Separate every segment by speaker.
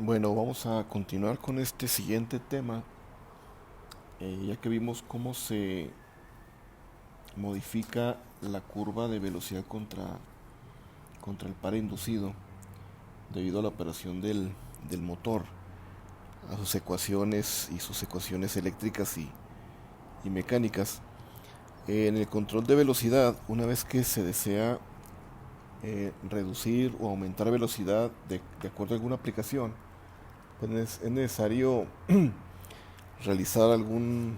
Speaker 1: Bueno, vamos a continuar con este siguiente tema, ya que vimos cómo se modifica la curva de velocidad contra el par inducido debido a la operación del motor, a sus ecuaciones y sus ecuaciones eléctricas y mecánicas. En el control de velocidad, una vez que se desea reducir o aumentar velocidad de acuerdo a alguna aplicación, pues es necesario realizar algún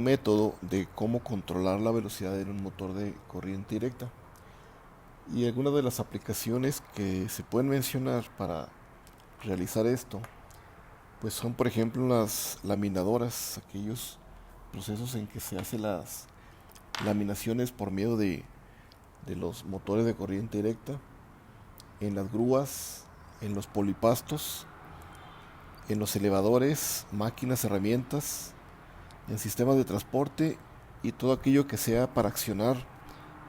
Speaker 1: método de cómo controlar la velocidad en un motor de corriente directa. Y algunas de las aplicaciones que se pueden mencionar para realizar esto, pues son por ejemplo las laminadoras, aquellos procesos en que se hacen las laminaciones por medio de los motores de corriente directa, en las grúas, en los polipastos, en los elevadores, máquinas, herramientas, en sistemas de transporte y todo aquello que sea para accionar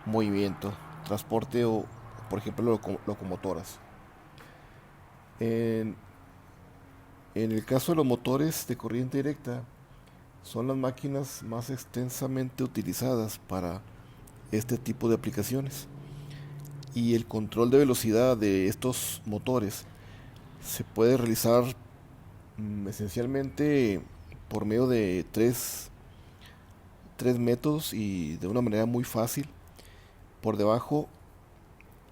Speaker 1: movimiento, transporte o, por ejemplo, locomotoras. En, en el caso de los motores de corriente directa, son las máquinas más extensamente utilizadas para este tipo de aplicaciones. Y el control de velocidad de estos motores se puede realizar esencialmente por medio de tres métodos y de una manera muy fácil, por debajo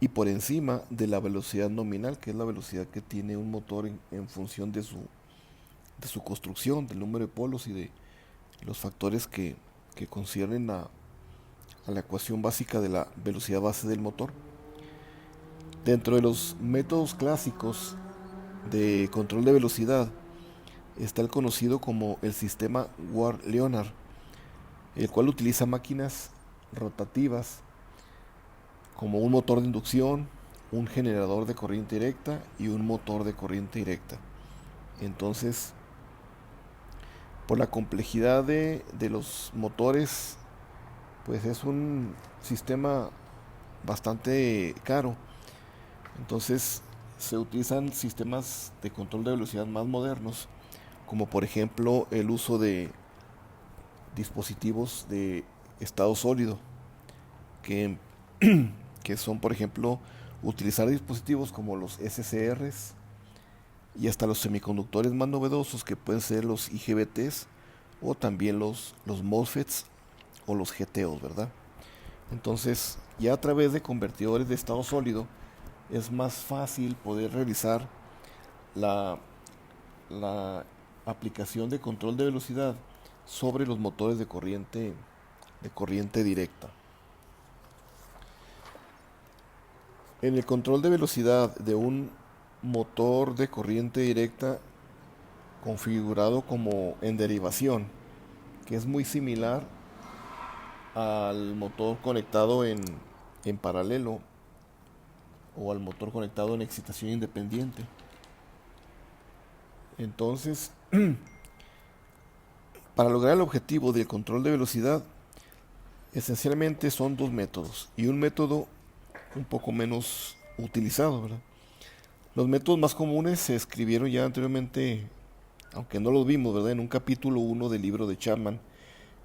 Speaker 1: y por encima de la velocidad nominal, que es la velocidad que tiene un motor en función de su construcción, del número de polos y de los factores que conciernen a la ecuación básica de la velocidad base del motor. Dentro de los métodos clásicos de control de velocidad está el conocido como el sistema Ward-Leonard, el cual utiliza máquinas rotativas como un motor de inducción, un generador de corriente directa y un motor de corriente directa. Entonces, por la complejidad de los motores, pues es un sistema bastante caro. Entonces, se utilizan sistemas de control de velocidad más modernos, como por ejemplo el uso de dispositivos de estado sólido, que, que son por ejemplo utilizar dispositivos como los SCRs y hasta los semiconductores más novedosos que pueden ser los IGBTs o también los MOSFETs o los GTOs, ¿verdad? Entonces, ya a través de convertidores de estado sólido es más fácil poder realizar la, la aplicación de control de velocidad sobre los motores de corriente directa. En el control de velocidad de un motor de corriente directa configurado como en derivación, que es muy similar al motor conectado en paralelo o al motor conectado en excitación independiente. Entonces, para lograr el objetivo del control de velocidad, esencialmente son dos métodos y un método un poco menos utilizado, ¿verdad? Los métodos más comunes se escribieron ya anteriormente, aunque no los vimos, ¿verdad? En un capítulo 1 del libro de Chapman,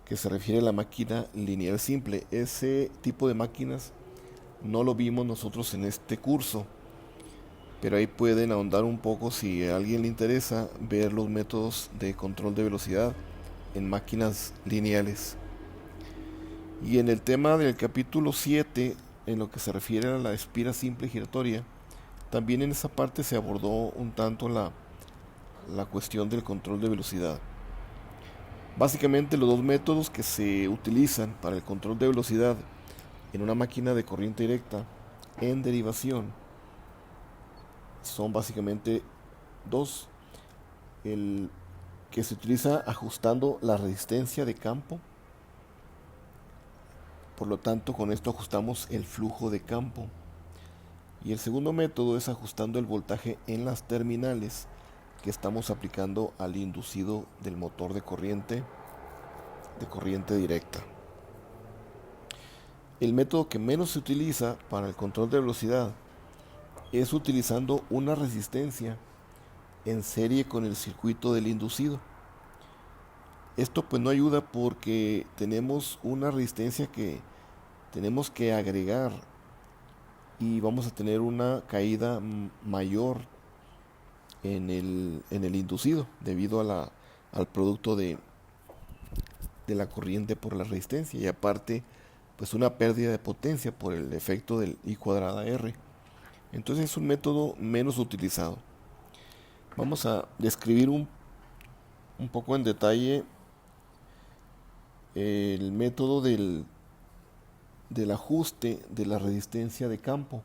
Speaker 1: que se refiere a la máquina lineal simple. Ese tipo de máquinas no lo vimos nosotros en este curso, pero ahí pueden ahondar un poco si a alguien le interesa ver los métodos de control de velocidad en máquinas lineales. Y en el tema del capítulo 7, en lo que se refiere a la espira simple giratoria, también en esa parte se abordó un tanto la cuestión del control de velocidad. Básicamente los dos métodos que se utilizan para el control de velocidad en una máquina de corriente directa en derivación son básicamente dos. El que se utiliza ajustando la resistencia de campo, por lo tanto con esto ajustamos el flujo de campo. Y el segundo método es ajustando el voltaje en las terminales que estamos aplicando al inducido del motor de corriente directa. El método que menos se utiliza para el control de velocidad es utilizando una resistencia en serie con el circuito del inducido. Esto pues no ayuda porque tenemos una resistencia que tenemos que agregar y vamos a tener una caída mayor en el inducido debido al producto de la corriente por la resistencia y aparte pues una pérdida de potencia por el efecto del I cuadrada R. Entonces es un método menos utilizado. Vamos a describir un poco en detalle el método del ajuste de la resistencia de campo,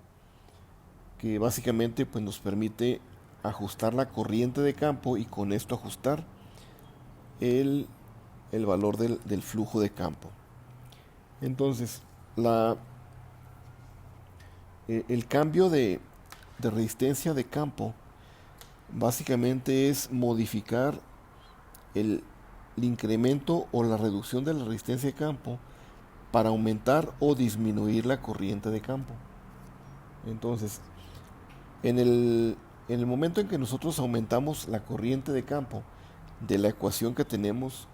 Speaker 1: que básicamente pues, nos permite ajustar la corriente de campo y con esto ajustar el valor del flujo de campo. Entonces, el cambio de resistencia de campo básicamente es modificar el incremento o la reducción de la resistencia de campo para aumentar o disminuir la corriente de campo. Entonces, en el momento en que nosotros aumentamos la corriente de campo de la ecuación que tenemos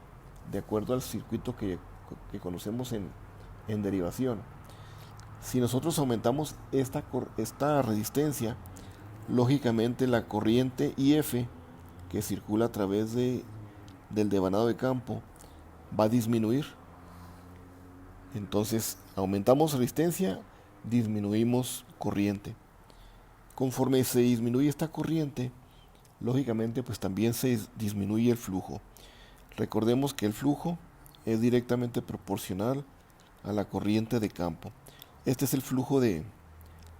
Speaker 1: de acuerdo al circuito que conocemos en derivación, si nosotros aumentamos esta resistencia, lógicamente la corriente IF que circula a través del devanado de campo va a disminuir. Entonces aumentamos resistencia, disminuimos corriente. Conforme se disminuye esta corriente, lógicamente pues también se disminuye el flujo. Recordemos que el flujo es directamente proporcional a la corriente de campo. Este es el flujo de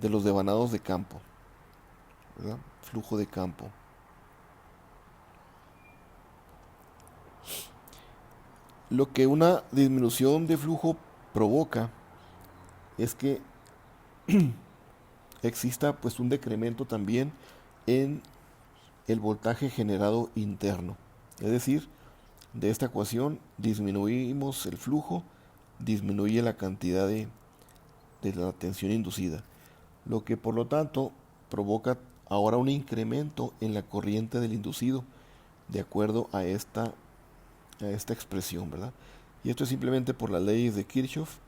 Speaker 1: los devanados de campo, ¿verdad? Flujo de campo. Lo que una disminución de flujo provoca es que exista pues un decremento también en el voltaje generado interno. Es decir, de esta ecuación disminuimos el flujo, disminuye la cantidad de la tensión inducida, lo que por lo tanto provoca ahora un incremento en la corriente del inducido de acuerdo a esta expresión, ¿verdad? Y esto es simplemente por las leyes de Kirchhoff.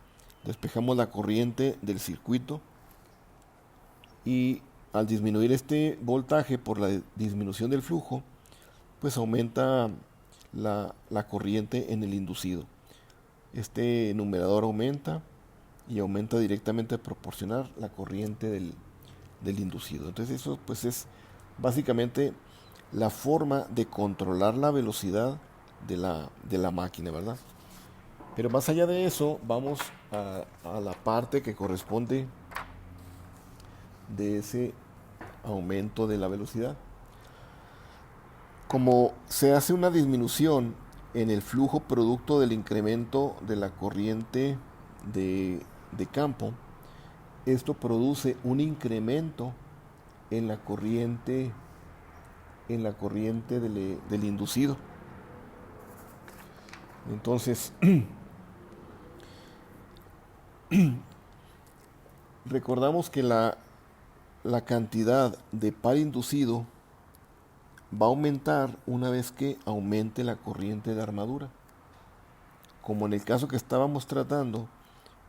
Speaker 1: Despejamos la corriente del circuito y al disminuir este voltaje por la disminución del flujo, pues aumenta la corriente en el inducido. Este numerador aumenta y aumenta directamente proporcional la corriente del inducido. Entonces eso pues es básicamente la forma de controlar la velocidad de la máquina, ¿verdad? Pero más allá de eso, vamos a la parte que corresponde de ese aumento de la velocidad. Como se hace una disminución en el flujo producto del incremento de la corriente de campo, esto produce un incremento en la corriente del inducido. Entonces, recordamos que la cantidad de par inducido va a aumentar una vez que aumente la corriente de armadura. Como en el caso que estábamos tratando,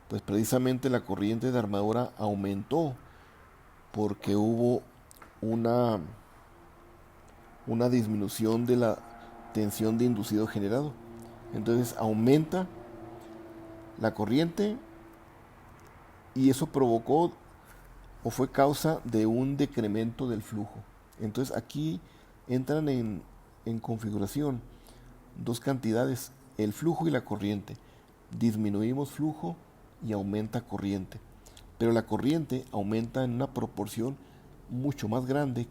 Speaker 1: pues precisamente la corriente de armadura aumentó porque hubo una disminución de la tensión de inducido generado. Entonces aumenta la corriente y eso provocó o fue causa de un decremento del flujo. Entonces aquí entran en configuración dos cantidades, el flujo y la corriente. Disminuimos flujo y aumenta corriente, pero la corriente aumenta en una proporción mucho más grande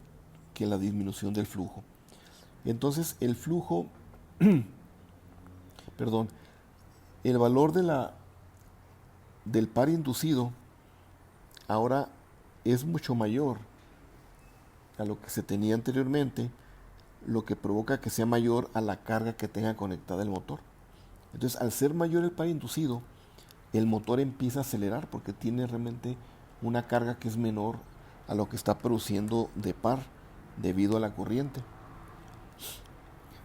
Speaker 1: que la disminución del flujo. Entonces el flujo perdón, el valor del par inducido ahora es mucho mayor a lo que se tenía anteriormente, lo que provoca que sea mayor a la carga que tenga conectada el motor. Entonces, al ser mayor el par inducido, el motor empieza a acelerar porque tiene realmente una carga que es menor a lo que está produciendo de par debido a la corriente.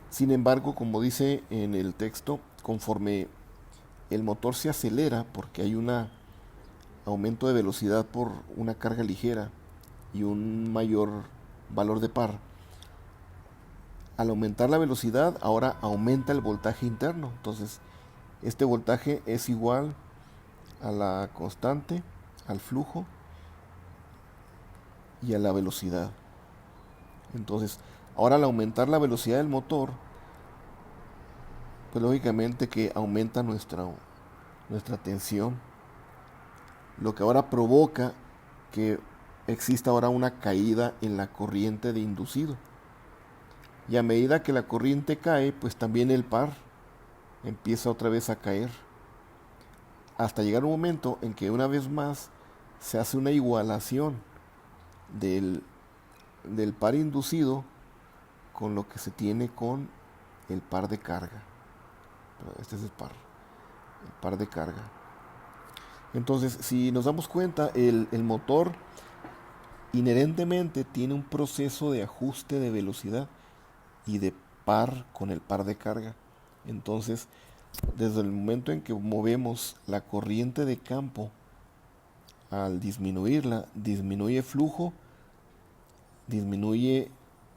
Speaker 1: Sin embargo, como dice en el texto, conforme el motor se acelera porque hay un aumento de velocidad por una carga ligera y un mayor valor de par, al aumentar la velocidad ahora aumenta el voltaje interno. Entonces este voltaje es igual a la constante, al flujo y a la velocidad. Entonces ahora al aumentar la velocidad del motor, pues lógicamente que aumenta nuestra tensión, lo que ahora provoca que exista ahora una caída en la corriente de inducido. Y a medida que la corriente cae, pues también el par empieza otra vez a caer, hasta llegar un momento en que una vez más se hace una igualación del, del par inducido con lo que se tiene con el par de carga. Este es el par de carga. Entonces, si nos damos cuenta, el motor inherentemente tiene un proceso de ajuste de velocidad y de par con el par de carga. Entonces, desde el momento en que movemos la corriente de campo, al disminuirla, disminuye flujo, disminuye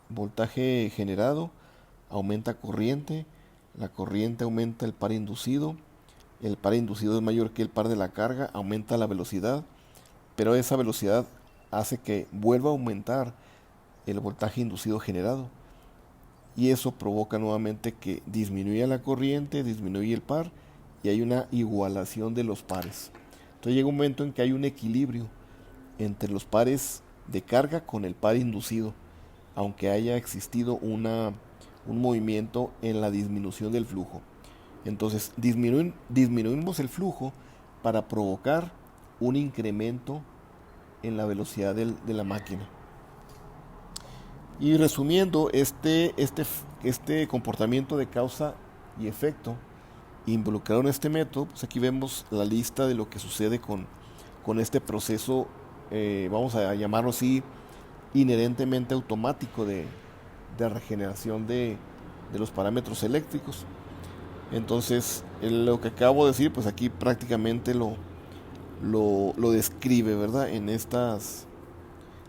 Speaker 1: voltaje generado, aumenta corriente, la corriente aumenta el par inducido es mayor que el par de la carga, aumenta la velocidad, pero esa velocidad hace que vuelva a aumentar el voltaje inducido generado. Y eso provoca nuevamente que disminuya la corriente, disminuye el par y hay una igualación de los pares. Entonces llega un momento en que hay un equilibrio entre los pares de carga con el par inducido, aunque haya existido un movimiento en la disminución del flujo. Entonces disminuimos el flujo para provocar un incremento en la velocidad de la máquina. Y resumiendo, este comportamiento de causa y efecto involucrado en este método, pues aquí vemos la lista de lo que sucede con este proceso, vamos a llamarlo así, inherentemente automático de regeneración de los parámetros eléctricos. Entonces, lo que acabo de decir, pues aquí prácticamente lo describe, ¿verdad? En estas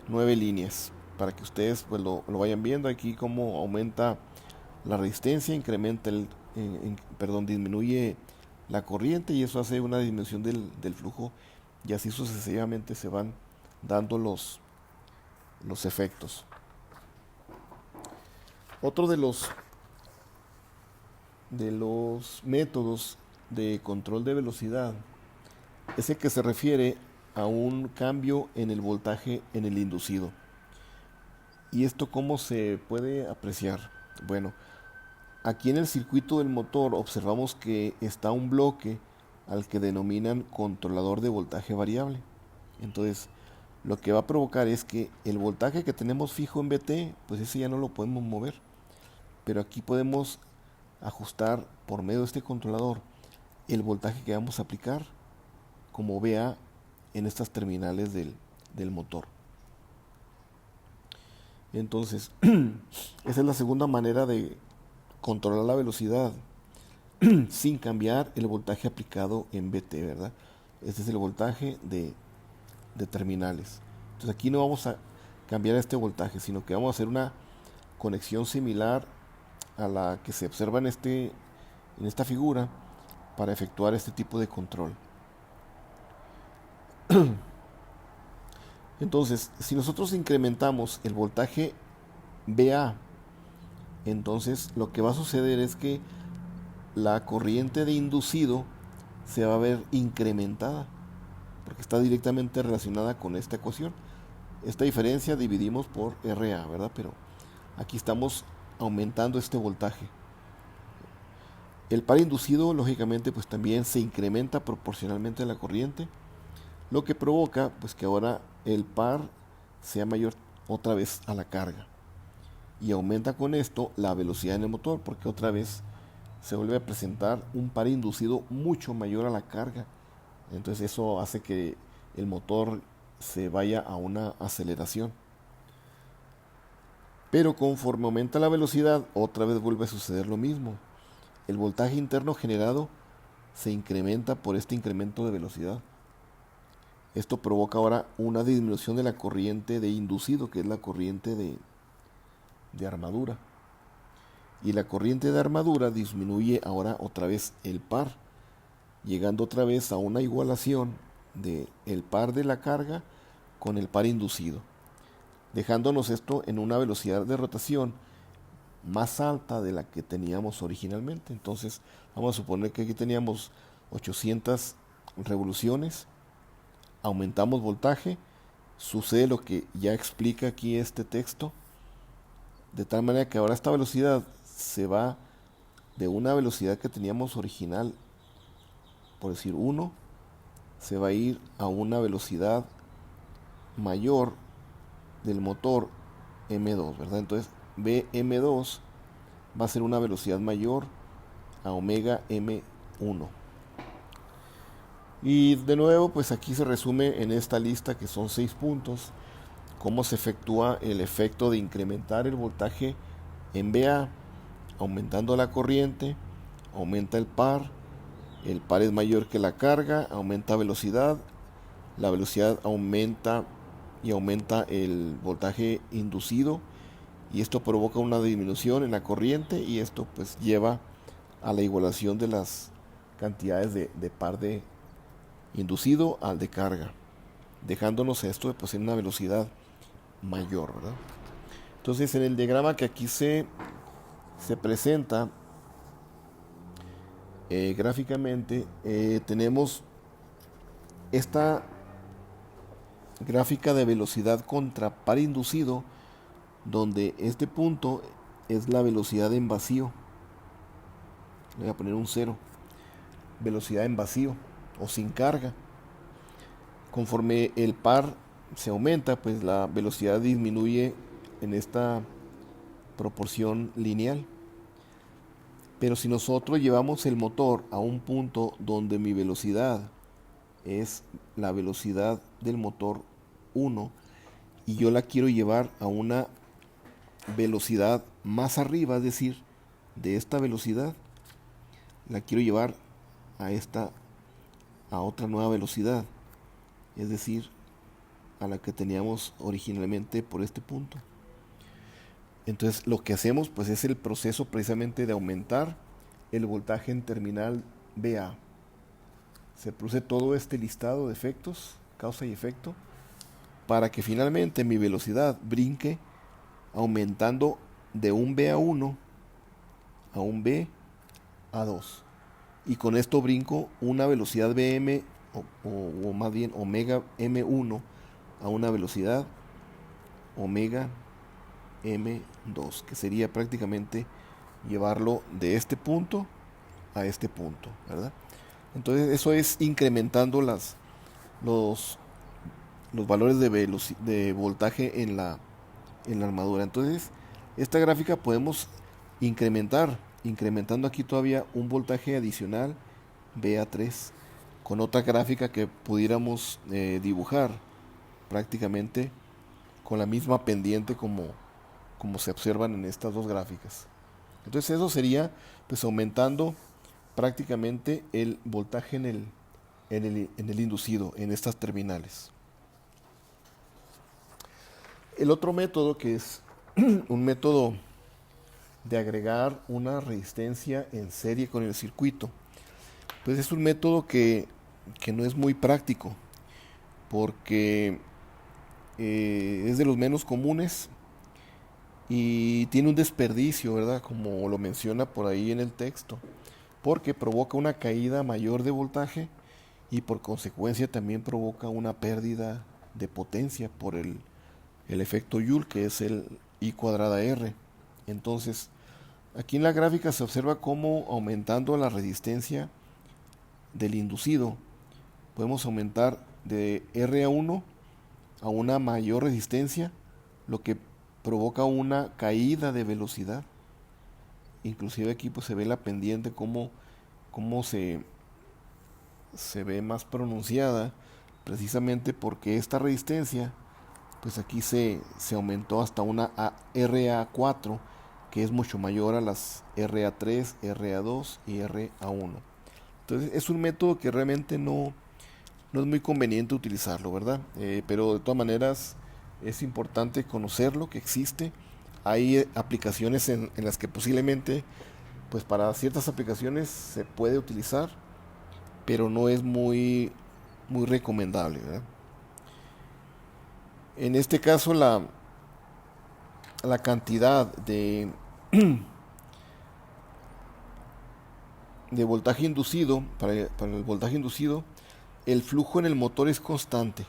Speaker 1: 9 líneas, para que ustedes pues lo vayan viendo aquí cómo aumenta la resistencia, incrementa disminuye la corriente y eso hace una disminución del flujo y así sucesivamente se van dando los efectos. Otro de los métodos de control de velocidad es el que se refiere a un cambio en el voltaje en el inducido. ¿Y esto cómo se puede apreciar? Bueno, aquí en el circuito del motor observamos que está un bloque al que denominan controlador de voltaje variable. Entonces, lo que va a provocar es que el voltaje que tenemos fijo en VT, pues ese ya no lo podemos mover. Pero aquí podemos ajustar por medio de este controlador el voltaje que vamos a aplicar como VA en estas terminales del motor. Entonces, esa es la segunda manera de controlar la velocidad sin cambiar el voltaje aplicado en VT, ¿verdad? Este es el voltaje de terminales. Entonces aquí no vamos a cambiar este voltaje, sino que vamos a hacer una conexión similar a la que se observa en esta figura para efectuar este tipo de control. Entonces, si nosotros incrementamos el voltaje VA, entonces lo que va a suceder es que la corriente de inducido se va a ver incrementada, porque está directamente relacionada con esta ecuación. Esta diferencia dividimos por RA, ¿verdad? Pero aquí estamos aumentando este voltaje. El par inducido, lógicamente, pues también se incrementa proporcionalmente a la corriente, lo que provoca pues que ahora el par sea mayor otra vez a la carga. Y aumenta con esto la velocidad en el motor, porque otra vez se vuelve a presentar un par inducido mucho mayor a la carga. Entonces eso hace que el motor se vaya a una aceleración. Pero conforme aumenta la velocidad, otra vez vuelve a suceder lo mismo. El voltaje interno generado se incrementa por este incremento de velocidad. Esto provoca ahora una disminución de la corriente de inducido, que es la corriente de armadura. Y la corriente de armadura disminuye ahora otra vez el par, llegando otra vez a una igualación de el par de la carga con el par inducido, dejándonos esto en una velocidad de rotación más alta de la que teníamos originalmente. Entonces vamos a suponer que aquí teníamos 800 revoluciones, aumentamos voltaje, sucede lo que ya explica aquí este texto, de tal manera que ahora esta velocidad se va de una velocidad que teníamos original, por decir 1, se va a ir a una velocidad mayor del motor M2, ¿verdad? Entonces BM2 va a ser una velocidad mayor a omega M1. Y de nuevo, pues aquí se resume en esta lista, que son 6 puntos, cómo se efectúa el efecto de incrementar el voltaje en VA, aumentando la corriente, aumenta el par es mayor que la carga, aumenta velocidad, la velocidad aumenta y aumenta el voltaje inducido, y esto provoca una disminución en la corriente, y esto pues lleva a la igualación de las cantidades de par de inducido al de carga, dejándonos esto pues en una velocidad mayor, ¿verdad? Entonces en el diagrama que aquí se presenta gráficamente, tenemos esta gráfica de velocidad contra par inducido, donde este punto es la velocidad en vacío. Le voy a poner un 0, velocidad en vacío o sin carga. Conforme el par se aumenta, pues la velocidad disminuye en esta proporción lineal. Pero si nosotros llevamos el motor a un punto donde mi velocidad es la velocidad del motor 1 y yo la quiero llevar a una velocidad más arriba, es decir, de esta velocidad, la quiero llevar a otra nueva velocidad, es decir, a la que teníamos originalmente por este punto. Entonces lo que hacemos pues es el proceso precisamente de aumentar el voltaje en terminal VA. Se produce todo este listado de efectos, causa y efecto, para que finalmente mi velocidad brinque aumentando de un BA1 a un BA2. Y con esto brinco una velocidad BM o más bien omega M1 a una velocidad omega M2, que sería prácticamente llevarlo de este punto a este punto, ¿verdad? Entonces eso es incrementando los valores de voltaje en la armadura. Entonces esta gráfica podemos incrementando aquí todavía un voltaje adicional BA3 con otra gráfica que pudiéramos dibujar prácticamente con la misma pendiente como se observan en estas dos gráficas. Entonces eso sería pues aumentando prácticamente el voltaje en el inducido, en estas terminales. El otro método, que es un método de agregar una resistencia en serie con el circuito, pues es un método que no es muy práctico, porque es de los menos comunes y tiene un desperdicio, ¿verdad? Como lo menciona por ahí en el texto, porque provoca una caída mayor de voltaje y por consecuencia también provoca una pérdida de potencia por el efecto Joule, que es el I cuadrada R. Entonces, aquí en la gráfica se observa cómo aumentando la resistencia del inducido, podemos aumentar de R1 a una mayor resistencia, lo que provoca una caída de velocidad. Inclusive aquí pues se ve la pendiente cómo se ve más pronunciada, precisamente porque esta resistencia pues aquí se aumentó hasta una RA4, que es mucho mayor a las RA3, RA2 y RA1. Entonces es un método que realmente no es muy conveniente utilizarlo, ¿verdad? Pero de todas maneras es importante conocerlo, que existe. Hay aplicaciones en las que posiblemente, pues para ciertas aplicaciones se puede utilizar, pero no es muy recomendable, ¿verdad? En este caso la cantidad de voltaje inducido, para el voltaje inducido, el flujo en el motor es constante,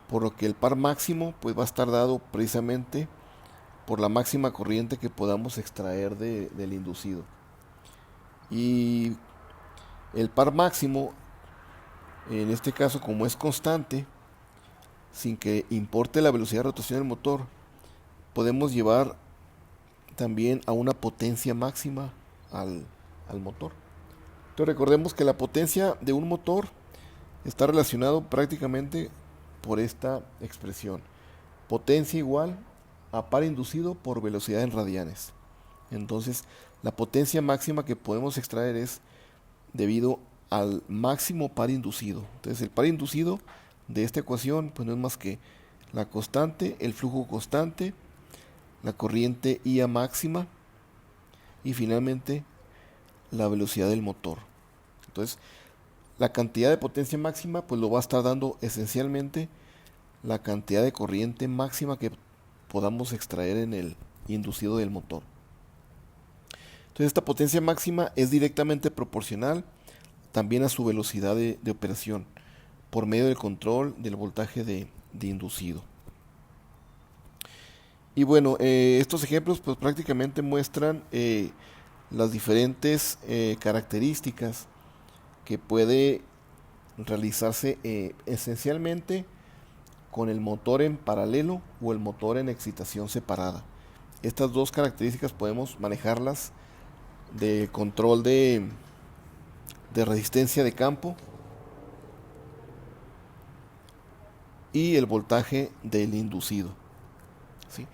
Speaker 1: por lo que el par máximo pues va a estar dado precisamente por la máxima corriente que podamos extraer del inducido. Y el par máximo, en este caso como es constante, sin que importe la velocidad de rotación del motor, podemos llevar también a una potencia máxima al motor. Entonces recordemos que la potencia de un motor está relacionado prácticamente por esta expresión: potencia igual a par inducido por velocidad en radianes. Entonces la potencia máxima que podemos extraer es debido al máximo par inducido. Entonces el par inducido de esta ecuación pues no es más que la constante, el flujo constante, la corriente IA máxima y finalmente la velocidad del motor. Entonces la cantidad de potencia máxima pues lo va a estar dando esencialmente la cantidad de corriente máxima que podamos extraer en el inducido del motor. Entonces esta potencia máxima es directamente proporcional también a su velocidad de operación por medio del control del voltaje de inducido. Y bueno, estos ejemplos pues prácticamente muestran las diferentes características que puede realizarse esencialmente con el motor en paralelo o el motor en excitación separada. Estas dos características podemos manejarlas de control de resistencia de campo y el voltaje del inducido, ¿sí?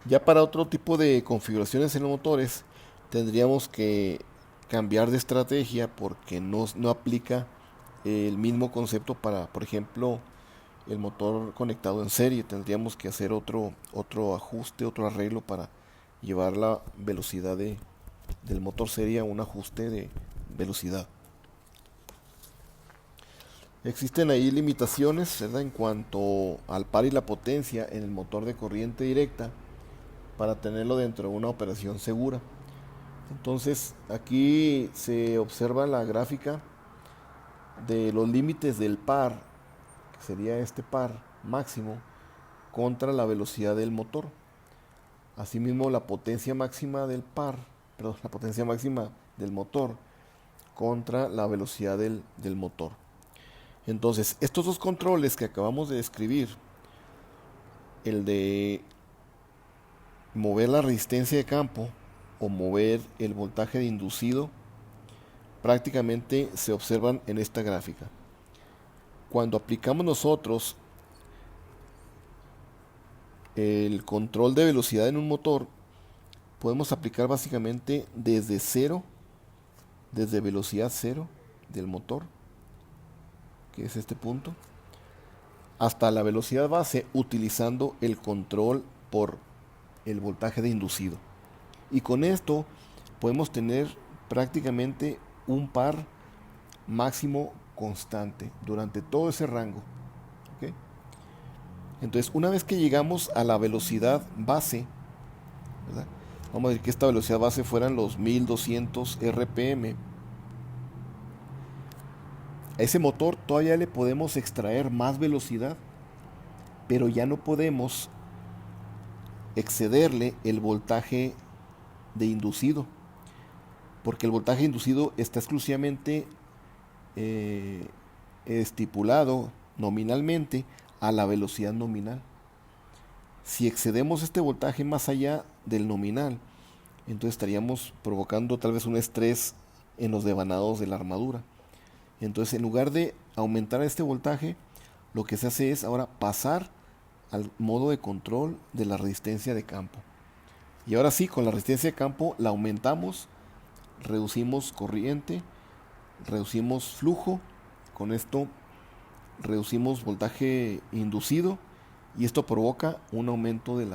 Speaker 1: Ya para otro tipo de configuraciones en los motores tendríamos que cambiar de estrategia porque no aplica el mismo concepto para, por ejemplo, el motor conectado en serie. Tendríamos que hacer otro ajuste, otro arreglo para llevar la velocidad del motor serie a un ajuste de velocidad. Existen ahí limitaciones, ¿verdad?, en cuanto al par y la potencia en el motor de corriente directa para tenerlo dentro de una operación segura. Entonces aquí se observa la gráfica de los límites del par, que sería este par máximo, contra la velocidad del motor. Asimismo la potencia máxima del par, perdón, la potencia máxima del motor contra la velocidad del motor. Entonces estos dos controles que acabamos de describir, el de mover la resistencia de campo o mover el voltaje de inducido, prácticamente se observan en esta gráfica. Cuando aplicamos nosotros el control de velocidad en un motor, podemos aplicar básicamente desde cero, desde velocidad cero del motor, que es este punto, hasta la velocidad base, utilizando el control por el voltaje de inducido. Y con esto podemos tener prácticamente un par máximo constante durante todo ese rango, ¿okay? Entonces una vez que llegamos a la velocidad base, ¿verdad?, vamos a decir que esta velocidad base fueran los 1200 RPM, a ese motor todavía le podemos extraer más velocidad, pero ya no podemos excederle el voltaje de inducido, porque el voltaje inducido está exclusivamente estipulado nominalmente a la velocidad nominal. Si excedemos este voltaje más allá del nominal, entonces estaríamos provocando tal vez un estrés en los devanados de la armadura. Entonces en lugar de aumentar este voltaje, lo que se hace es ahora pasar al modo de control de la resistencia de campo. Y ahora sí, con la resistencia de campo la aumentamos, reducimos corriente, reducimos flujo, con esto reducimos voltaje inducido y esto provoca un aumento de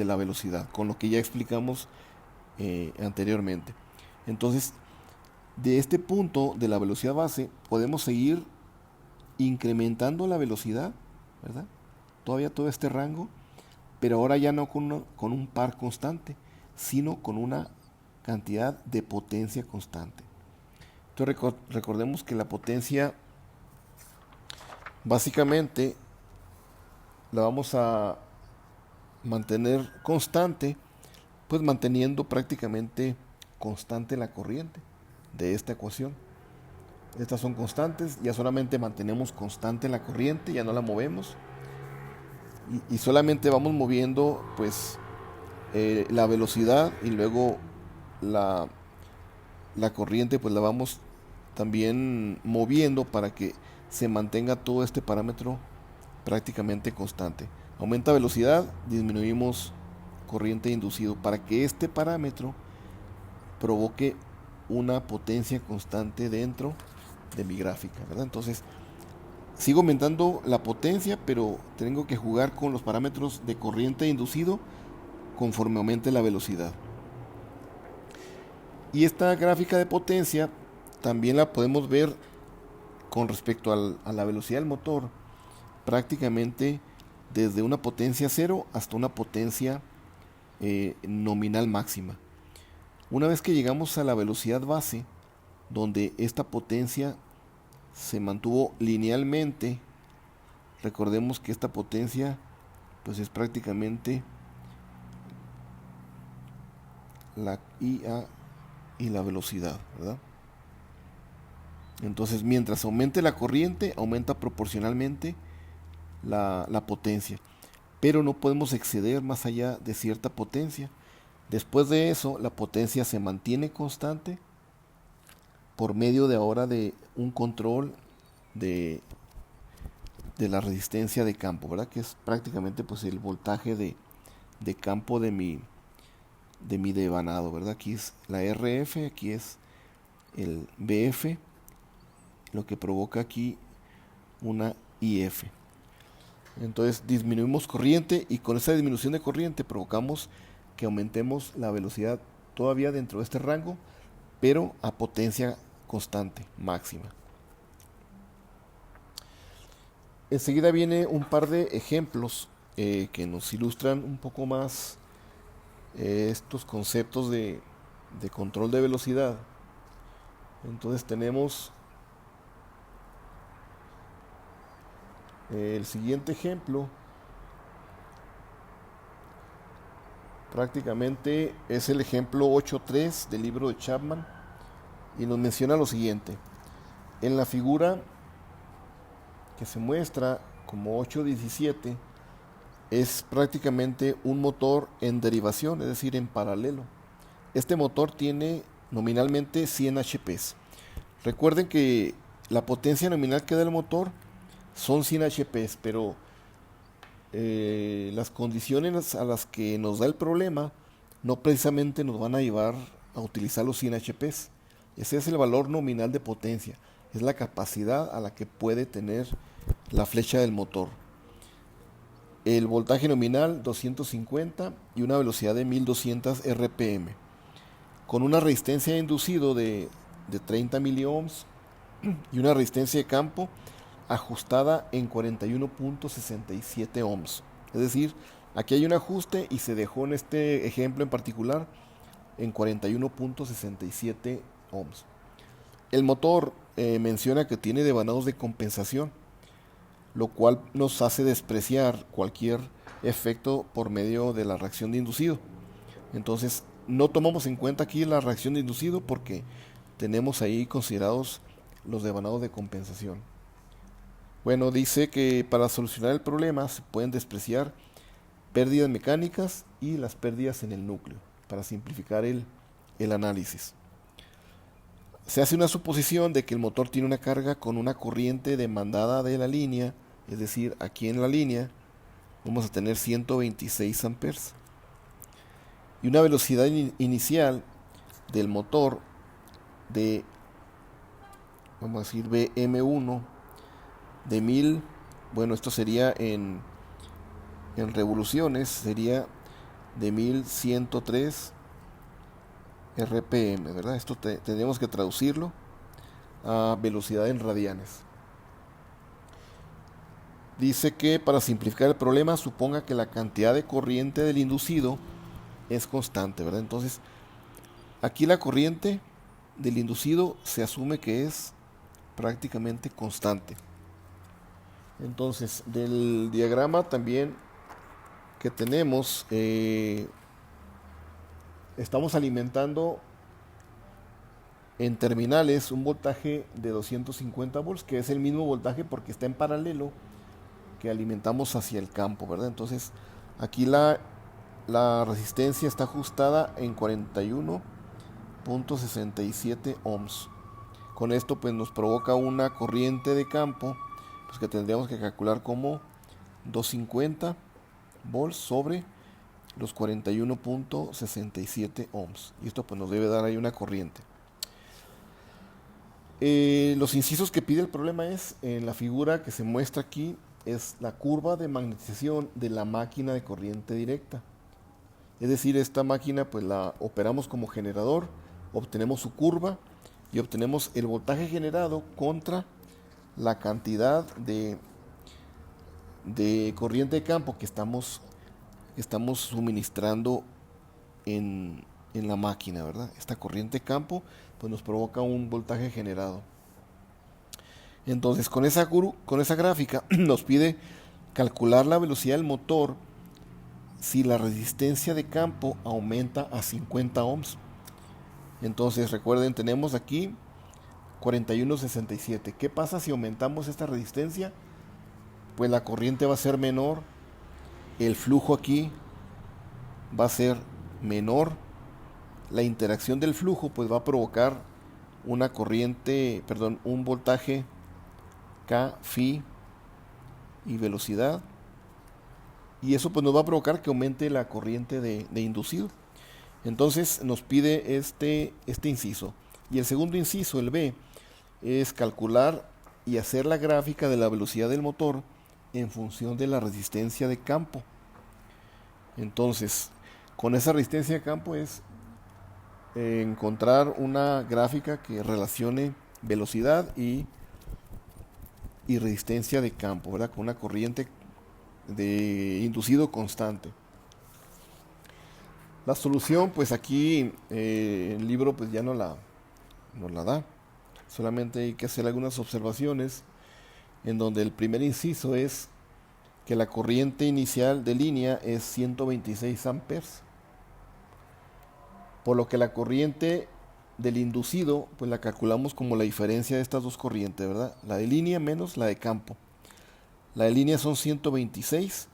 Speaker 1: la velocidad, con lo que ya explicamos anteriormente. Entonces, de este punto de la velocidad base podemos seguir incrementando la velocidad, ¿verdad? Todavía todo este rango, pero ahora ya no con un par constante, sino con una cantidad de potencia constante. Entonces recordemos que la potencia básicamente la vamos a mantener constante, pues manteniendo prácticamente constante la corriente de esta ecuación. Estas son constantes, ya solamente mantenemos constante la corriente, ya no la movemos y solamente vamos moviendo pues la velocidad y luego la, la corriente pues la vamos también moviendo para que se mantenga todo este parámetro prácticamente constante. Aumenta velocidad, disminuimos corriente inducido para que este parámetro provoque una potencia constante dentro de mi gráfica, ¿verdad? Entonces sigo aumentando la potencia, pero tengo que jugar con los parámetros de corriente inducido conforme aumente la velocidad. Y esta gráfica de potencia también la podemos ver con respecto a la velocidad del motor, prácticamente desde una potencia cero hasta una potencia nominal máxima. Una vez que llegamos a la velocidad base, donde esta potencia se mantuvo linealmente, recordemos que esta potencia pues es prácticamente la IA y la velocidad, ¿verdad? Entonces mientras aumente la corriente, aumenta proporcionalmente la potencia, pero no podemos exceder más allá de cierta potencia. Después de eso, la potencia se mantiene constante por medio de ahora de un control de la resistencia de campo, ¿verdad? Que es prácticamente pues el voltaje de campo de mi devanado, ¿verdad? Aquí es la RF, aquí es el BF, lo que provoca aquí una IF. Entonces disminuimos corriente y con esa disminución de corriente provocamos que aumentemos la velocidad todavía dentro de este rango, pero a potencia constante, máxima. Enseguida viene un par de ejemplos que nos ilustran un poco más estos conceptos de control de velocidad. Entonces tenemos el siguiente ejemplo. Prácticamente es el ejemplo 8.3 del libro de Chapman y nos menciona lo siguiente. En la figura que se muestra como 8.17 es prácticamente un motor en derivación, es decir, en paralelo. Este motor tiene nominalmente 100 HP. Recuerden que la potencia nominal que da el motor son 100 HP, pero las condiciones a las que nos da el problema no precisamente nos van a llevar a utilizar los 100 HP. Ese es el valor nominal de potencia, es la capacidad a la que puede tener la flecha del motor. El voltaje nominal 250 y una velocidad de 1200 RPM, con una resistencia de inducido de 30 miliohms y una resistencia de campo ajustada en 41.67 ohms. Es decir, aquí hay un ajuste y se dejó en este ejemplo en particular en 41.67 ohms. El motor menciona que tiene devanados de compensación, lo cual nos hace despreciar cualquier efecto por medio de la reacción de inducido. Entonces, no tomamos en cuenta aquí la reacción de inducido porque tenemos ahí considerados los devanados de compensación. Bueno, dice que para solucionar el problema se pueden despreciar pérdidas mecánicas y las pérdidas en el núcleo, para simplificar el análisis. Se hace una suposición de que el motor tiene una carga con una corriente demandada de la línea, es decir, aquí en la línea, vamos a tener 126 amperes. Y una velocidad inicial del motor de, vamos a decir, BM1 de 1000, bueno, esto sería en revoluciones, sería de 1103 RPM, ¿verdad? Esto tendríamos que traducirlo a velocidad en radianes. Dice que para simplificar el problema, suponga que la cantidad de corriente del inducido es constante, ¿verdad? Entonces, aquí la corriente del inducido se asume que es prácticamente constante. Entonces, del diagrama también que tenemos, estamos alimentando en terminales un voltaje de 250 volts, que es el mismo voltaje porque está en paralelo que alimentamos hacia el campo, ¿verdad? Entonces, aquí la resistencia está ajustada en 41.67 ohms. Con esto pues nos provoca una corriente de campo pues, que tendríamos que calcular como 250 volts sobre los 41.67 ohms. Y esto pues nos debe dar ahí una corriente. Los incisos que pide el problema es, en la figura que se muestra aquí, es la curva de magnetización de la máquina de corriente directa. Es decir, esta máquina pues la operamos como generador, obtenemos su curva y obtenemos el voltaje generado contra la cantidad de corriente de campo que estamos suministrando en la máquina, ¿verdad? Esta corriente de campo pues nos provoca un voltaje generado. Entonces con esa gráfica nos pide calcular la velocidad del motor si la resistencia de campo aumenta a 50 ohms. Entonces recuerden, tenemos aquí 41.67. ¿Qué pasa si aumentamos esta resistencia? Pues la corriente va a ser menor, el flujo aquí va a ser menor, la interacción del flujo pues va a provocar una corriente, perdón, un voltaje K, phi y velocidad, y eso pues nos va a provocar que aumente la corriente de inducido. Entonces nos pide este inciso. Y el segundo inciso, el B, es calcular y hacer la gráfica de la velocidad del motor en función de la resistencia de campo. Entonces, con esa resistencia de campo es encontrar una gráfica que relacione velocidad y resistencia de campo, ¿verdad? Con una corriente de inducido constante. La solución, pues aquí el libro pues ya nos la da. Solamente hay que hacer algunas observaciones en donde el primer inciso es que la corriente inicial de línea es 126 amperes, por lo que la corriente del inducido pues la calculamos como la diferencia de estas dos corrientes, ¿verdad? La de línea menos la de campo. La de línea son 126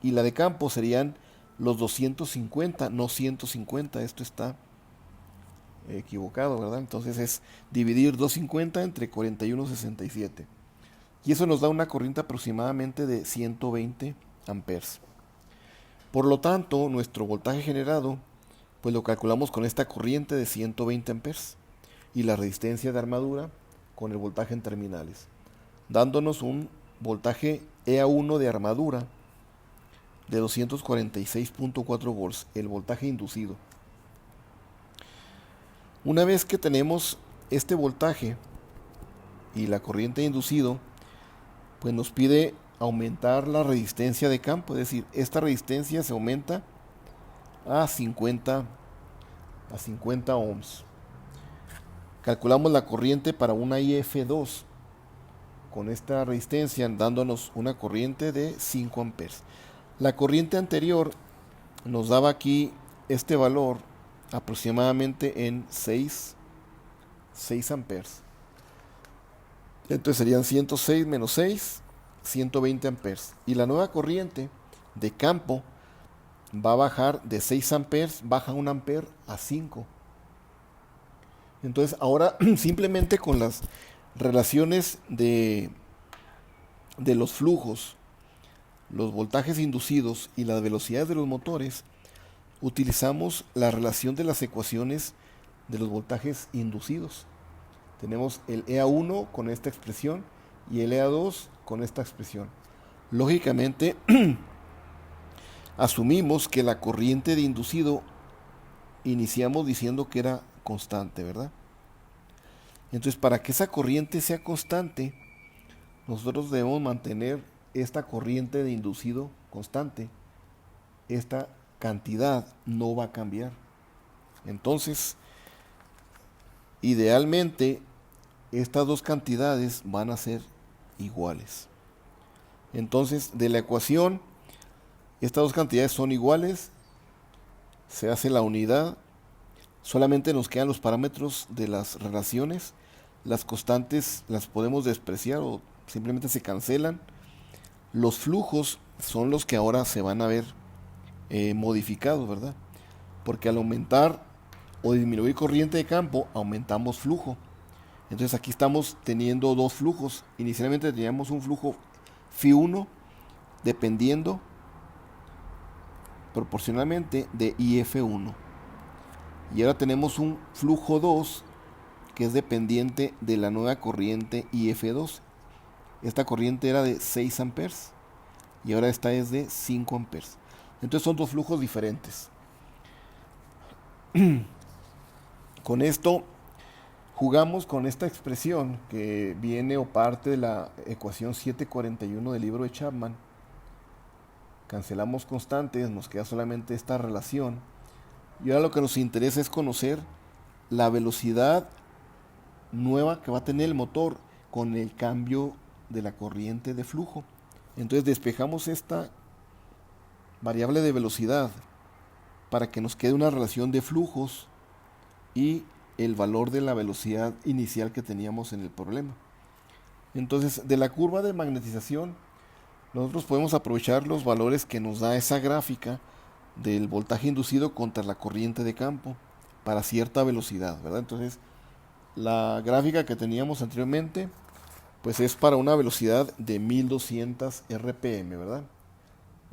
Speaker 1: y la de campo serían los 250, no 150. Esto está equivocado, ¿verdad? Entonces es dividir 250 entre 41.67. Y eso nos da una corriente aproximadamente de 120 amperes. Por lo tanto, nuestro voltaje generado pues lo calculamos con esta corriente de 120 amperes y la resistencia de armadura con el voltaje en terminales, dándonos un voltaje EA1 de armadura de 246.4 volts, el voltaje inducido. Una vez que tenemos este voltaje y la corriente inducido, pues nos pide aumentar la resistencia de campo, es decir, esta resistencia se aumenta a 50 ohms. Calculamos la corriente para una IF2 con esta resistencia dándonos una corriente de 5 amperes. La corriente anterior nos daba aquí este valor aproximadamente en 6 amperes. Entonces serían 106 menos 6, 120 amperes. Y la nueva corriente de campo va a bajar de 6 amperes, baja 1 amper a 5. Entonces ahora simplemente con las relaciones de los flujos los voltajes inducidos y las velocidades de los motores, utilizamos la relación de las ecuaciones de los voltajes inducidos. Tenemos el EA1 con esta expresión y el EA2 con esta expresión. Lógicamente, asumimos que la corriente de inducido iniciamos diciendo que era constante, ¿verdad? Entonces, para que esa corriente sea constante, nosotros debemos mantener esta corriente de inducido constante. Esta cantidad no va a cambiar. Entonces, idealmente, estas dos cantidades van a ser iguales. Entonces, de la ecuación, estas dos cantidades son iguales, se hace la unidad, solamente nos quedan los parámetros de las relaciones, las constantes las podemos despreciar o simplemente se cancelan. Los flujos son los que ahora se van a ver modificados, ¿verdad? Porque al aumentar o disminuir corriente de campo, aumentamos flujo. Entonces aquí estamos teniendo dos flujos. Inicialmente teníamos un flujo Φ1 dependiendo proporcionalmente de IF1. Y ahora tenemos un flujo 2 que es dependiente de la nueva corriente IF2. Esta corriente era de 6 amperes y ahora esta es de 5 amperes. Entonces son dos flujos diferentes. Con esto jugamos con esta expresión que viene o parte de la ecuación 741 del libro de Chapman. Cancelamos constantes, nos queda solamente esta relación. Y ahora lo que nos interesa es conocer la velocidad nueva que va a tener el motor con el cambio de la corriente de flujo. Entonces despejamos esta variable de velocidad para que nos quede una relación de flujos y el valor de la velocidad inicial que teníamos en el problema. Entonces, de la curva de magnetización, nosotros podemos aprovechar los valores que nos da esa gráfica del voltaje inducido contra la corriente de campo para cierta velocidad, ¿verdad? Entonces, la gráfica que teníamos anteriormente, pues es para una velocidad de 1200 RPM, ¿verdad?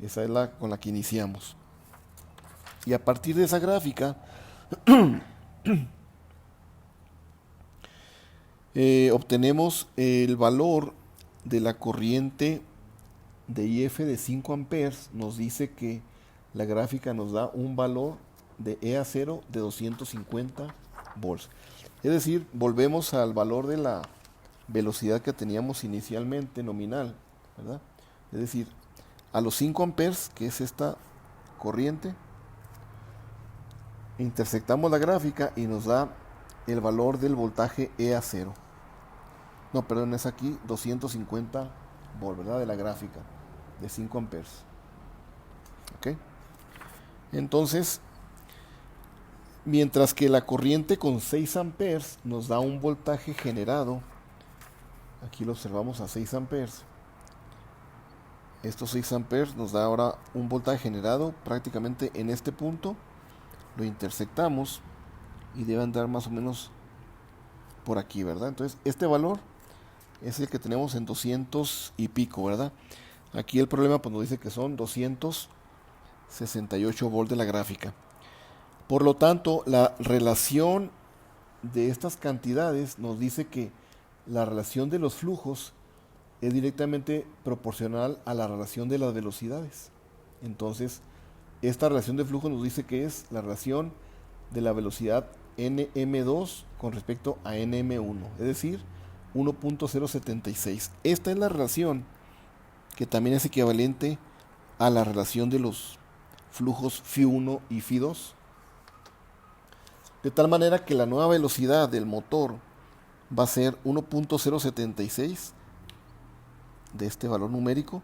Speaker 1: Esa es la con la que iniciamos. Y a partir de esa gráfica, obtenemos el valor de la corriente de IF de 5 amperes. Nos dice que la gráfica nos da un valor de EA0 de 250 volts. Es decir, volvemos al valor de la velocidad que teníamos inicialmente nominal, ¿verdad? Es decir, a los 5 amperes, que es esta corriente, intersectamos la gráfica y nos da el valor del voltaje EA0. No, perdón, es aquí 250 volts, ¿verdad? De la gráfica de 5 amperes. ¿Ok? Entonces, mientras que la corriente con 6 amperes nos da un voltaje generado, aquí lo observamos a 6 amperes. Estos 6 amperes nos da ahora un voltaje generado prácticamente en este punto. Lo intersectamos y debe andar más o menos por aquí, ¿verdad? Entonces, este valor es el que tenemos en 200 y pico, ¿verdad? Aquí el problema pues nos dice que son 268 volts de la gráfica. Por lo tanto, la relación de estas cantidades nos dice que la relación de los flujos es directamente proporcional a la relación de las velocidades. Entonces, esta relación de flujo nos dice que es la relación de la velocidad Nm2 con respecto a Nm1, es decir, 1.076. Esta es la relación que también es equivalente a la relación de los flujos Φ1 y Φ2. De tal manera que la nueva velocidad del motor va a ser 1.076 de este valor numérico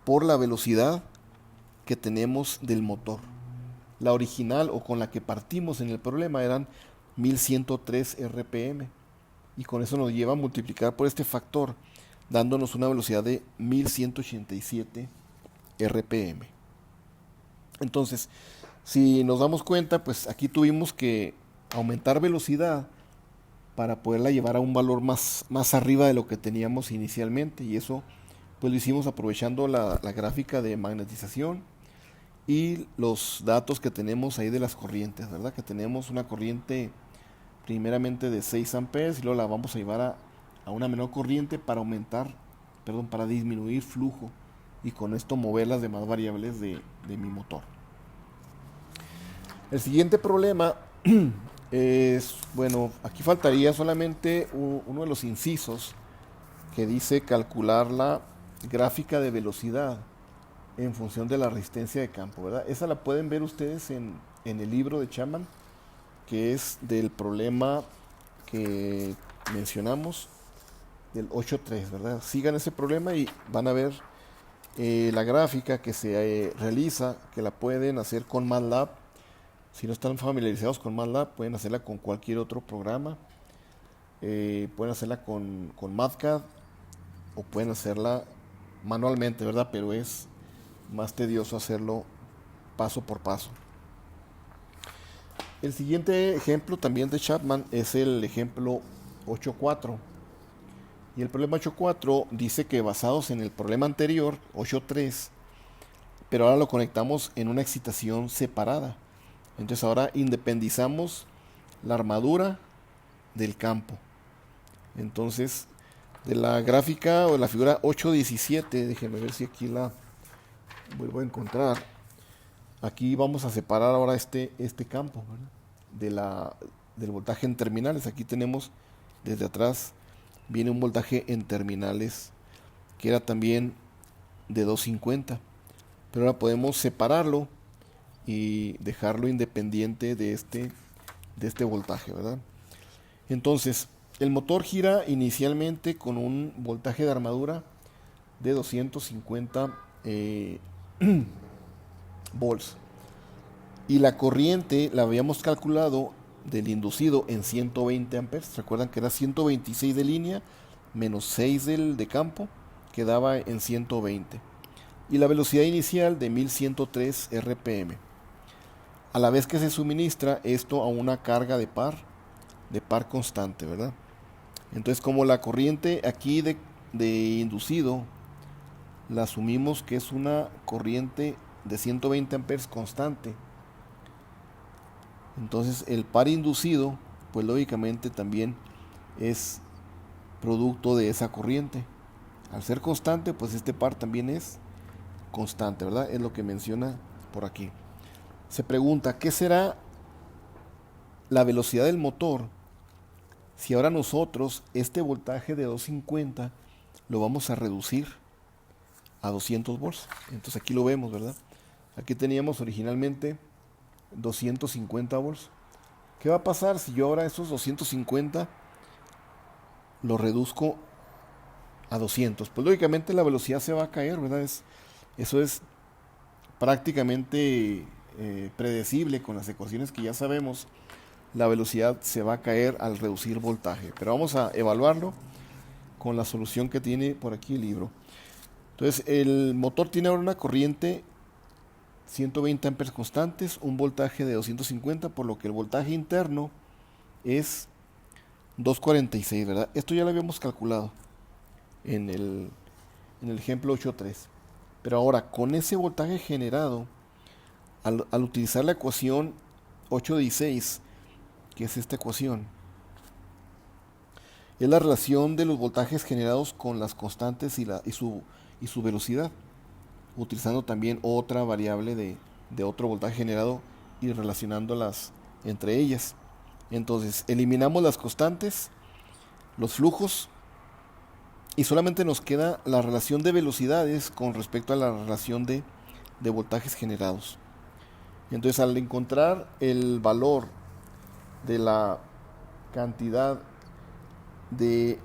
Speaker 1: por la velocidad que tenemos del motor. La original o con la que partimos en el problema eran 1103 RPM y con eso nos lleva a multiplicar por este factor dándonos una velocidad de 1187 RPM. Entonces, si nos damos cuenta, pues aquí tuvimos que aumentar velocidad para poderla llevar a un valor más arriba de lo que teníamos inicialmente, y eso pues lo hicimos aprovechando la gráfica de magnetización y los datos que tenemos ahí de las corrientes, ¿verdad? Que tenemos una corriente primeramente de 6 amperes y luego la vamos a llevar a una menor corriente para disminuir flujo y con esto mover las demás variables de mi motor. El siguiente problema es, bueno, aquí faltaría solamente uno de los incisos que dice calcular la gráfica de velocidad en función de la resistencia de campo, ¿verdad? Esa la pueden ver ustedes en el libro de Chapman, que es del problema que mencionamos, del 8.3, ¿verdad? Sigan ese problema y van a ver la gráfica que se realiza, que la pueden hacer con MATLAB. Si no están familiarizados con MATLAB, pueden hacerla con cualquier otro programa. Pueden hacerla con MATCAD o pueden hacerla manualmente, ¿verdad? Pero es más tedioso hacerlo paso por paso. El siguiente ejemplo también de Chapman es el ejemplo 8.4. Y el problema 8.4 dice que basados en el problema anterior, 8.3, pero ahora lo conectamos en una excitación separada. Entonces ahora independizamos la armadura del campo. Entonces, de la gráfica o de la figura 8.17, déjenme ver si aquí la vuelvo a encontrar. Aquí vamos a separar ahora este campo, ¿verdad? Del voltaje en terminales. Aquí tenemos desde atrás, viene un voltaje en terminales que era también de 250. Pero ahora podemos separarlo y dejarlo independiente de este voltaje, ¿verdad? Entonces, el motor gira inicialmente con un voltaje de armadura de 250 volts. Y la corriente la habíamos calculado del inducido en 120 amperes. Recuerdan que era 126 de línea menos 6 de campo, quedaba en 120. Y la velocidad inicial de 1103 RPM. A la vez que se suministra esto a una carga de par constante, ¿verdad? Entonces, como la corriente aquí de inducido la asumimos que es una corriente de 120 amperes constante, entonces el par inducido, pues lógicamente también es producto de esa corriente. Al ser constante, pues este par también es constante, ¿verdad? Es lo que menciona por aquí. Se pregunta, ¿qué será la velocidad del motor si ahora nosotros este voltaje de 250 lo vamos a reducir a 200 volts? Entonces aquí lo vemos, ¿verdad? Aquí teníamos originalmente 250 volts. ¿Qué va a pasar si yo ahora esos 250 los reduzco a 200? Pues lógicamente la velocidad se va a caer, ¿verdad? Eso es prácticamente predecible con las ecuaciones que ya sabemos. La velocidad se va a caer al reducir voltaje. Pero vamos a evaluarlo con la solución que tiene por aquí el libro. Entonces el motor tiene ahora una corriente 120 amperes constantes, un voltaje de 250, por lo que el voltaje interno es 246, ¿verdad? Esto ya lo habíamos calculado en el ejemplo 8.3. Pero ahora, con ese voltaje generado, al utilizar la ecuación 8.16, que es esta ecuación, es la relación de los voltajes generados con las constantes y su velocidad, utilizando también otra variable de otro voltaje generado y relacionándolas entre ellas. Entonces, eliminamos las constantes, los flujos, y solamente nos queda la relación de velocidades con respecto a la relación de voltajes generados. Entonces, al encontrar el valor de la cantidad de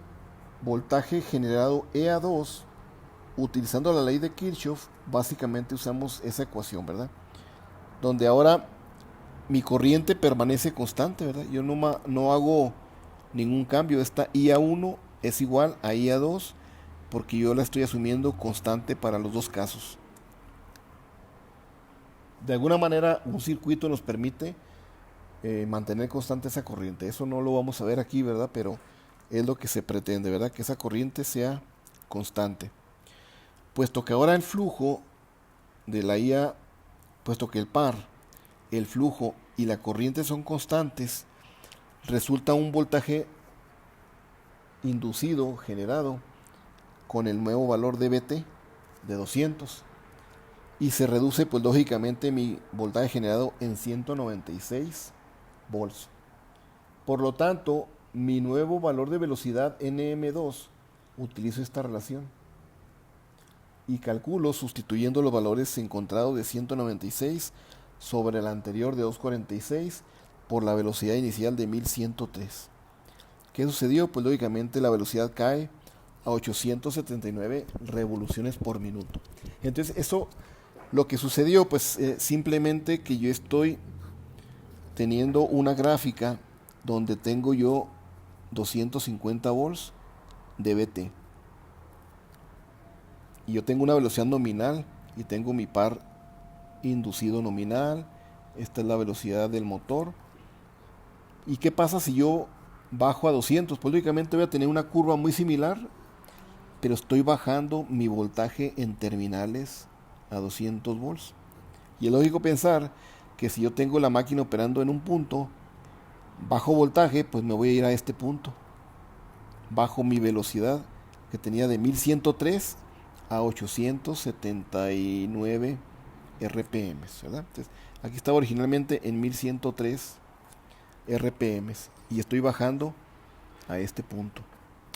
Speaker 1: voltaje generado EA2, utilizando la ley de Kirchhoff, básicamente usamos esa ecuación, ¿verdad? Donde ahora mi corriente permanece constante, ¿verdad? Yo no hago ningún cambio. Esta IA1 es igual a IA2 porque yo la estoy asumiendo constante para los dos casos. De alguna manera un circuito nos permite mantener constante esa corriente. Eso no lo vamos a ver aquí, ¿verdad? Pero es lo que se pretende, ¿verdad? Que esa corriente sea constante. Puesto que ahora el flujo de la IA, puesto que el par, el flujo y la corriente son constantes, resulta un voltaje inducido, generado, con el nuevo valor de Vt de 200. Y se reduce, pues lógicamente, mi voltaje generado en 196 volts. Por lo tanto, mi nuevo valor de velocidad Nm2, utilizo esta relación y calculo sustituyendo los valores encontrados de 196 sobre el anterior de 246 por la velocidad inicial de 1103. ¿Qué sucedió? Pues lógicamente la velocidad cae a 879 revoluciones por minuto. Entonces eso, lo que sucedió, pues simplemente que yo estoy teniendo una gráfica donde tengo yo 250 volts de Vt. Y yo tengo una velocidad nominal y tengo mi par inducido nominal. Esta es la velocidad del motor. ¿Y qué pasa si yo bajo a 200? Pues lógicamente voy a tener una curva muy similar, pero estoy bajando mi voltaje en terminales a 200 volts. Y es lógico pensar que si yo tengo la máquina operando en un punto bajo voltaje, pues me voy a ir a este punto. Bajo mi velocidad que tenía de 1103 a 879 RPM, ¿verdad? Entonces, aquí estaba originalmente en 1103 RPM y estoy bajando a este punto,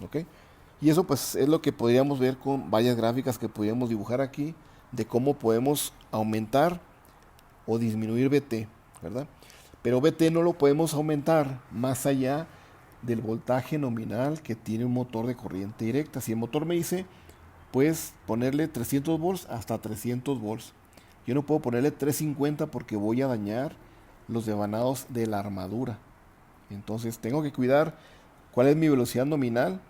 Speaker 1: ¿ok? Y eso pues es lo que podríamos ver con varias gráficas que podríamos dibujar aquí de cómo podemos aumentar o disminuir Vt, ¿verdad? Pero Vt no lo podemos aumentar más allá del voltaje nominal que tiene un motor de corriente directa. Si el motor me dice, puedes ponerle 300 volts hasta 300 volts. Yo no puedo ponerle 350 porque voy a dañar los devanados de la armadura. Entonces tengo que cuidar cuál es mi velocidad nominal,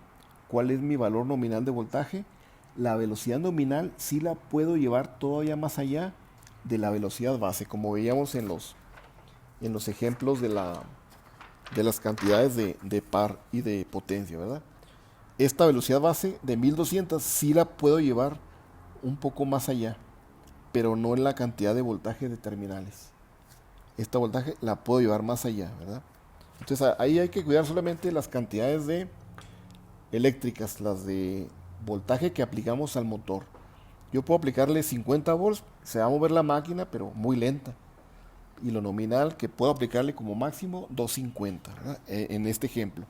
Speaker 1: cuál es mi valor nominal de voltaje. La velocidad nominal sí la puedo llevar todavía más allá de la velocidad base, como veíamos en los ejemplos de las cantidades de par y de potencia, ¿verdad? Esta velocidad base de 1200 sí la puedo llevar un poco más allá, pero no en la cantidad de voltaje de terminales. Esta voltaje la puedo llevar más allá, ¿verdad? Entonces ahí hay que cuidar solamente las cantidades de eléctricas, las de voltaje que aplicamos al motor. Yo puedo aplicarle 50 volts, se va a mover la máquina, pero muy lenta. Y lo nominal que puedo aplicarle como máximo 250, ¿verdad? En este ejemplo.